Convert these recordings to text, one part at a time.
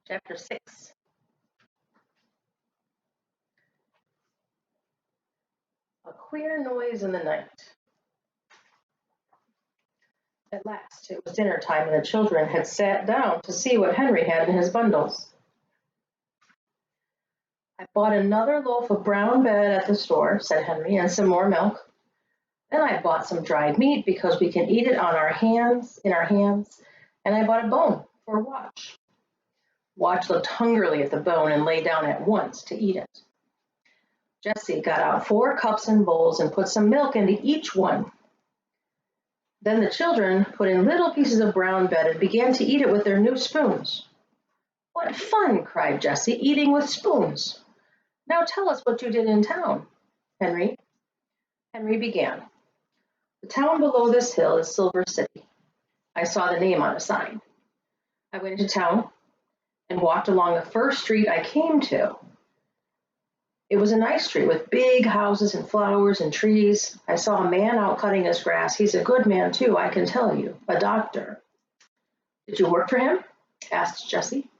Chapter 6. A queer noise in the night. At last, it was dinner time, and the children had sat down to see what Henry had in his bundles. "I bought another loaf of brown bread at the store," said Henry, "and some more milk. Then I bought some dried meat because we can eat it in our hands, and I bought a bone for Watch." Watch looked hungrily at the bone and lay down at once to eat it. Jessie got out 4 cups and bowls and put some milk into each one. Then the children put in little pieces of brown bread and began to eat it with their new spoons. "What fun!" cried Jessie, "eating with spoons. Now tell us what you did in town, Henry." Henry began. "The town below this hill is Silver City. I saw the name on a sign. I went into town and walked along the first street I came to. It was a nice street with big houses and flowers and trees. I saw a man out cutting his grass. He's a good man too, I can tell you, a doctor." "Did you work for him?" asked Jessie.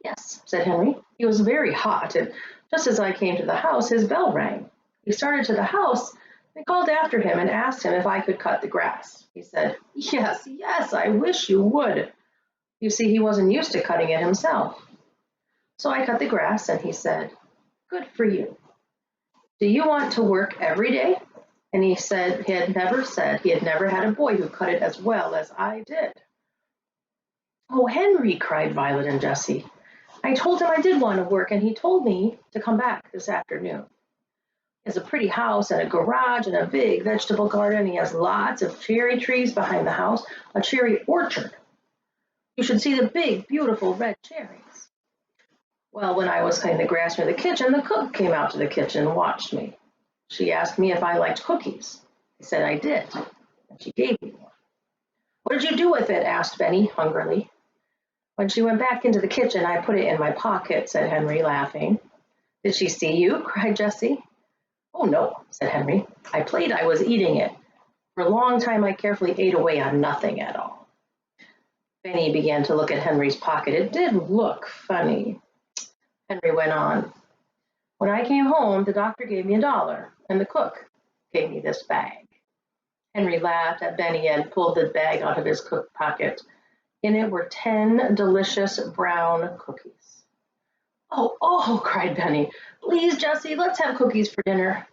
"Yes," said Henry. "He was very hot, and just as I came to the house, his bell rang. He started to the house. I called after him and asked him if I could cut the grass. He said, 'Yes, yes, I wish you would.' You see, he wasn't used to cutting it himself. So I cut the grass, and he said, 'Good for you. Do you want to work every day?' And he said he had never had a boy who cut it as well as I did." "Oh, Henry," cried Violet and Jessie. "I told him I did want to work, and he told me to come back this afternoon. He has a pretty house and a garage and a big vegetable garden. He has lots of cherry trees behind the house, a cherry orchard. You should see the big, beautiful red cherries. Well, when I was cutting the grass near the kitchen, the cook came out to the kitchen and watched me. She asked me if I liked cookies. I said I did, and she gave me one. 'What did you do with it?' asked Benny hungrily. 'When she went back into the kitchen, I put it in my pocket,' said Henry, laughing. 'Did she see you?' cried Jessie. 'Oh, no,' said Henry. 'I played I was eating it. For a long time I carefully ate away on nothing at all.' Benny began to look at Henry's pocket. It did look funny. Henry went on. 'When I came home, the doctor gave me $1, and the cook gave me this bag.' Henry laughed at Benny and pulled the bag out of his coat pocket. In it were 10 delicious brown cookies. "Oh, oh," cried Benny. "Please, Jessie, let's have cookies for dinner."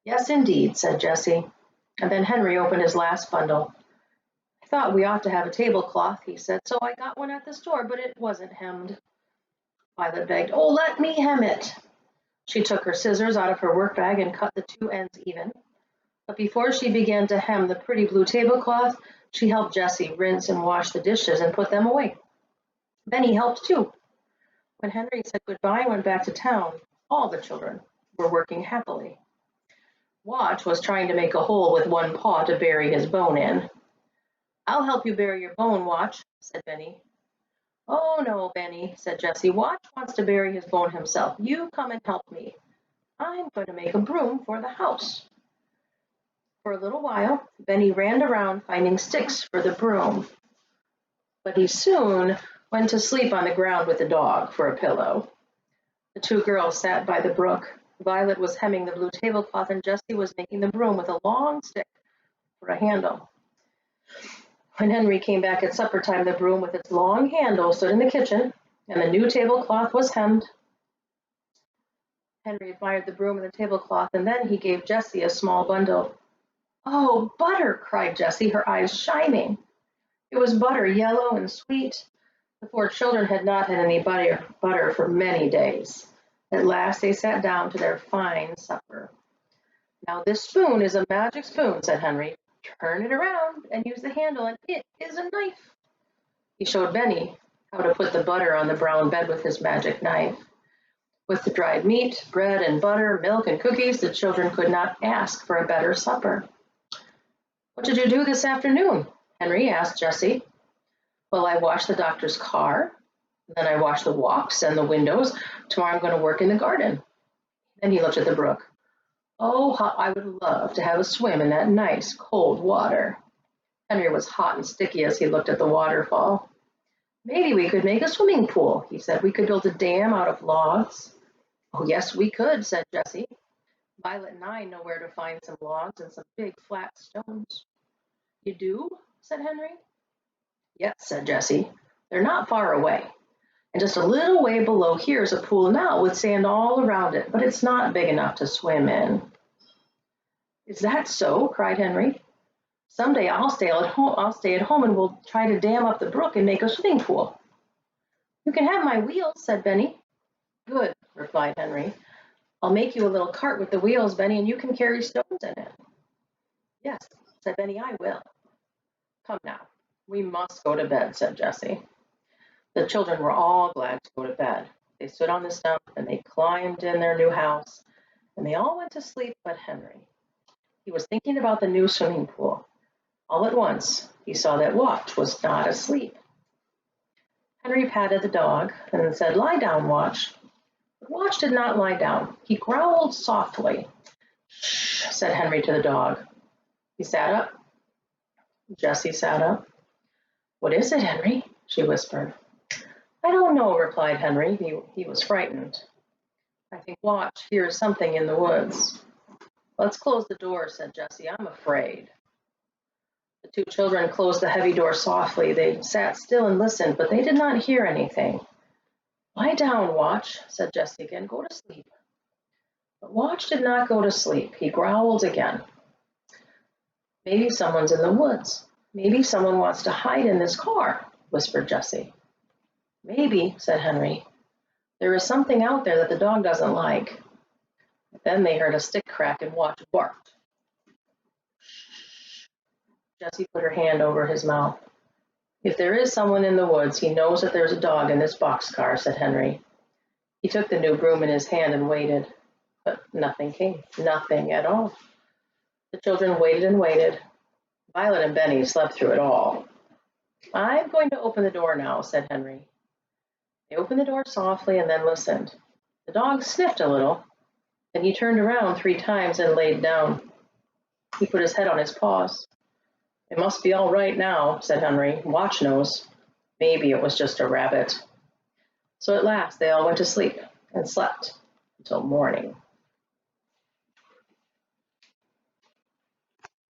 "Yes, indeed," said Jessie. And then Henry opened his last bundle. "I thought we ought to have a tablecloth," he said, "so I got one at the store, but it wasn't hemmed." Violet begged, "Oh, let me hem it." She took her scissors out of her work bag and cut the 2 ends even. But before she began to hem the pretty blue tablecloth, she helped Jessie rinse and wash the dishes and put them away. Benny helped too. When Henry said goodbye and went back to town, all the children were working happily. Watch was trying to make a hole with one paw to bury his bone in. "I'll help you bury your bone, Watch," said Benny. "Oh, no, Benny," said Jessie. "Watch wants to bury his bone himself. You come and help me. I'm going to make a broom for the house." For a little while, Benny ran around finding sticks for the broom. But he soon went to sleep on the ground with the dog for a pillow. The 2 girls sat by the brook. Violet was hemming the blue tablecloth, and Jessie was making the broom with a long stick for a handle. When Henry came back at supper time, the broom with its long handle stood in the kitchen, and the new tablecloth was hemmed. Henry admired the broom and the tablecloth, and then he gave Jessie a small bundle. "Oh, butter!" cried Jessie, her eyes shining. It was butter, yellow and sweet. The 4 children had not had any butter for many days. At last they sat down to their fine supper. "Now this spoon is a magic spoon," said Henry. "Turn it around and use the handle, and it is a knife." He showed Benny how to put the butter on the brown bed with his magic knife. With the dried meat, bread and butter, milk and cookies, the children could not ask for a better supper. "What did you do this afternoon?" Henry asked Jessie. "Well, I washed the doctor's car. Then I washed the walks and the windows. Tomorrow I'm going to work in the garden." Then he looked at the brook. "Oh, how I would love to have a swim in that nice, cold water." Henry was hot and sticky as he looked at the waterfall. Maybe we could make a swimming pool, he said. We could build a dam out of logs. Oh, yes, we could, said Jessie. Violet and I know where to find some logs and some big flat stones. You do? Said Henry. Yes, said Jessie. They're not far away. And just a little way below here is a pool now with sand all around it, but it's not big enough to swim in. Is that so? Cried Henry. Someday I'll stay at home and we'll try to dam up the brook and make a swimming pool. You can have my wheels, said Benny. Good, replied Henry. I'll make you a little cart with the wheels, Benny, and you can carry stones in it. Yes, said Benny, I will. Come now, we must go to bed, said Jessie. The children were all glad to go to bed. They stood on the stump and they climbed in their new house, and they all went to sleep but Henry. He was thinking about the new swimming pool. All at once, he saw that Watch was not asleep. Henry patted the dog and said, Lie down, Watch. But Watch did not lie down. He growled softly. Shh, said Henry to the dog. He sat up. Jessie sat up. What is it, Henry? She whispered. I don't know, replied Henry. He was frightened. I think Watch hears something in the woods. Let's close the door, said Jessie. I'm afraid. The two children closed the heavy door softly. They sat still and listened, but they did not hear anything. Lie down, Watch, said Jessie again. Go to sleep. But Watch did not go to sleep. He growled again. Maybe someone's in the woods. Maybe someone wants to hide in this car, whispered Jessie. Maybe, said Henry. There is something out there that the dog doesn't like. Then they heard a stick crack and Watch barked. Shh. Jessie put her hand over his mouth. If there is someone in the woods, he knows that there's a dog in this boxcar, said Henry. He took the new broom in his hand and waited. But nothing came. Nothing at all. The children waited and waited. Violet and Benny slept through it all. I'm going to open the door now, said Henry. They opened the door softly and then listened. The dog sniffed a little. Then he turned around 3 times and laid down. He put his head on his paws. It must be all right now, said Henry. Watch knows. Maybe it was just a rabbit. So at last they all went to sleep and slept until morning.